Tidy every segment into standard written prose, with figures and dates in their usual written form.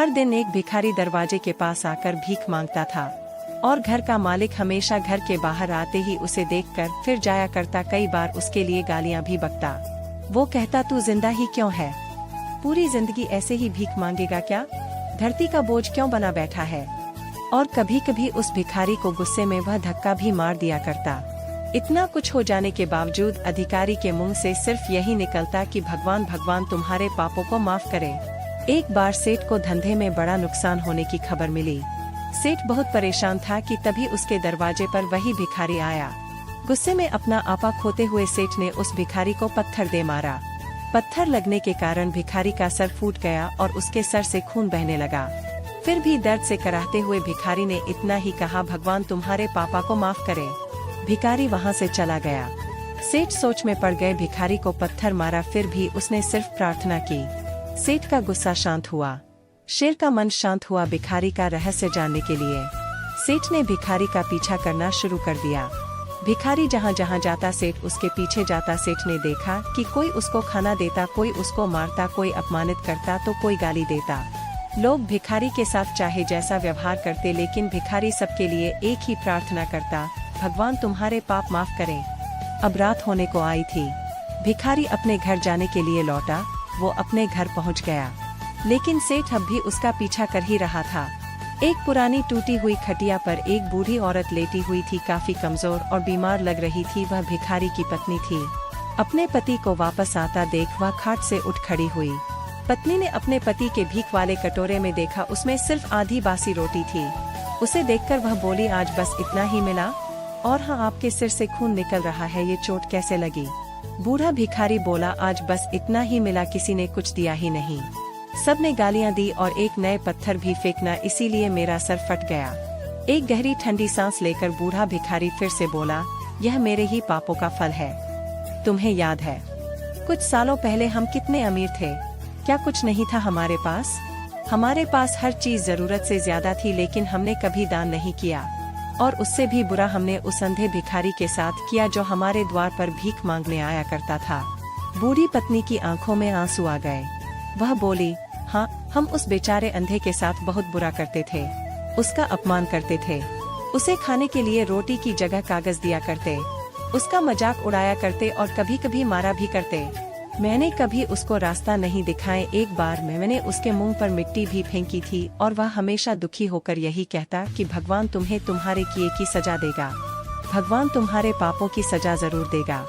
हर दिन एक भिखारी दरवाजे के पास आकर भीख मांगता था और घर का मालिक हमेशा घर के बाहर आते ही उसे देखकर फिर जाया करता। कई बार उसके लिए गालियां भी बकता। वो कहता, तू जिंदा ही क्यों है? पूरी जिंदगी ऐसे ही भीख मांगेगा क्या? धरती का बोझ क्यों बना बैठा है? और कभी कभी उस भिखारी को गुस्से में वह धक्का भी मार दिया करता। इतना कुछ हो जाने के बावजूद अधिकारी के मुंह से सिर्फ यही निकलता कि भगवान भगवान तुम्हारे पापों को माफ करे। एक बार सेठ को धंधे में बड़ा नुकसान होने की खबर मिली। सेठ बहुत परेशान था कि तभी उसके दरवाजे पर वही भिखारी आया। गुस्से में अपना आपा खोते हुए सेठ ने उस भिखारी को पत्थर दे मारा। पत्थर लगने के कारण भिखारी का सर फूट गया और उसके सर से खून बहने लगा। फिर भी दर्द से कराहते हुए भिखारी ने इतना ही कहा, भगवान तुम्हारे पापा को माफ करे। भिखारी वहां से चला गया। सेठ सोच में पड़ गए। भिखारी को पत्थर मारा, फिर भी उसने सिर्फ प्रार्थना की। सेठ का गुस्सा शांत हुआ। शेर का मन शांत हुआ भिखारी का रहस्य जानने के लिए। सेठ ने भिखारी का पीछा करना शुरू कर दिया। भिखारी जहाँ जहाँ जाता सेठ उसके पीछे जाता। सेठ ने देखा कि कोई उसको खाना देता, कोई उसको मारता, कोई अपमानित करता तो कोई गाली देता। लोग भिखारी के साथ चाहे जैसा व्यवहार करते, लेकिन भिखारी सबके लिए एक ही प्रार्थना करता, भगवान तुम्हारे पाप माफ करें। अब रात होने को आई थी। भिखारी अपने घर जाने के लिए लौटा। वो अपने घर पहुंच गया, लेकिन सेठ अब भी उसका पीछा कर ही रहा था। एक पुरानी टूटी हुई खटिया पर एक बूढ़ी औरत लेटी हुई थी। काफी कमजोर और बीमार लग रही थी। वह भिखारी की पत्नी थी। अपने पति को वापस आता देख वह खाट से उठ खड़ी हुई। पत्नी ने अपने पति के भीख वाले कटोरे में देखा, उसमें सिर्फ आधी बासी रोटी थी। उसे देखकर वह बोली, आज बस इतना ही मिला? और हाँ, आपके सिर से खून निकल रहा है, ये चोट कैसे लगी? बूढ़ा भिखारी बोला, आज बस इतना ही मिला, किसी ने कुछ दिया ही नहीं। सबने गालियां दी और एक नए पत्थर भी फेंकना, इसीलिए मेरा सर फट गया। एक गहरी ठंडी सांस लेकर बूढ़ा भिखारी फिर से बोला, यह मेरे ही पापों का फल है। तुम्हें याद है कुछ सालों पहले हम कितने अमीर थे? क्या कुछ नहीं था हमारे पास? हमारे पास हर चीज जरूरत से ज्यादा थी, लेकिन हमने कभी दान नहीं किया। और उससे भी बुरा हमने उस अंधे भिखारी के साथ किया जो हमारे द्वार पर भीख मांगने आया करता था। बूढ़ी पत्नी की आंखों में आंसू आ गए। वह बोली, हाँ, हम उस बेचारे अंधे के साथ बहुत बुरा करते थे। उसका अपमान करते थे। उसे खाने के लिए रोटी की जगह कागज दिया करते। उसका मजाक उड़ाया करते और कभी कभी मारा भी करते। मैंने कभी उसको रास्ता नहीं दिखाए। एक बार मैंने उसके मुंह पर मिट्टी भी फेंकी थी और वह हमेशा दुखी होकर यही कहता कि भगवान तुम्हें तुम्हारे किए की सजा देगा। भगवान तुम्हारे पापों की सजा जरूर देगा।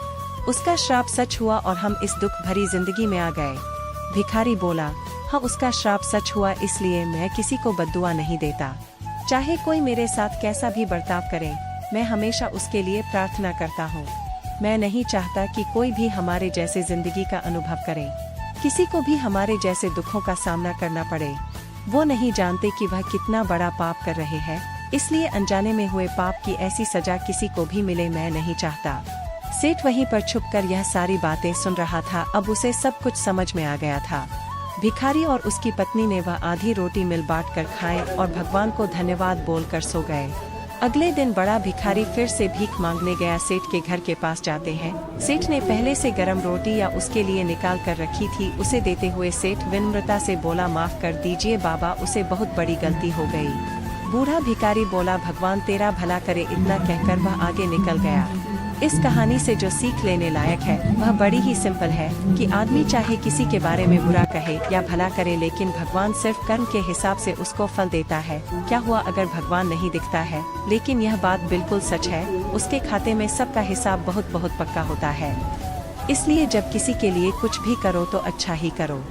उसका श्राप सच हुआ और हम इस दुख भरी जिंदगी में आ गए। भिखारी बोला, हाँ, उसका श्राप सच हुआ, इसलिए मैं किसी को बद्दुआ नहीं देता। चाहे कोई मेरे साथ कैसा भी बर्ताव करे, मैं हमेशा उसके लिए प्रार्थना करता हूँ। मैं नहीं चाहता कि कोई भी हमारे जैसे जिंदगी का अनुभव करे, किसी को भी हमारे जैसे दुखों का सामना करना पड़े। वो नहीं जानते कि वह कितना बड़ा पाप कर रहे हैं, इसलिए अनजाने में हुए पाप की ऐसी सजा किसी को भी मिले मैं नहीं चाहता। सेठ वहीं पर छुपकर यह सारी बातें सुन रहा था। अब उसे सब कुछ समझ में आ गया था। भिखारी और उसकी पत्नी ने वह आधी रोटी मिल बांट कर खाए और भगवान को धन्यवाद बोलकर सो गए। अगले दिन बड़ा भिखारी फिर से भीख मांगने गया। सेठ के घर के पास जाते हैं। सेठ ने पहले से गरम रोटी या उसके लिए निकाल कर रखी थी। उसे देते हुए सेठ विनम्रता से बोला, माफ कर दीजिए बाबा, उसे बहुत बड़ी गलती हो गई। बूढ़ा भिखारी बोला, भगवान तेरा भला करे। इतना कहकर वह आगे निकल गया। इस कहानी से जो सीख लेने लायक है वह बड़ी ही सिंपल है कि आदमी चाहे किसी के बारे में बुरा कहे या भला करे, लेकिन भगवान सिर्फ कर्म के हिसाब से उसको फल देता है। क्या हुआ अगर भगवान नहीं दिखता है? लेकिन यह बात बिल्कुल सच है, उसके खाते में सबका हिसाब बहुत बहुत पक्का होता है। इसलिए जब किसी के लिए कुछ भी करो तो अच्छा ही करो।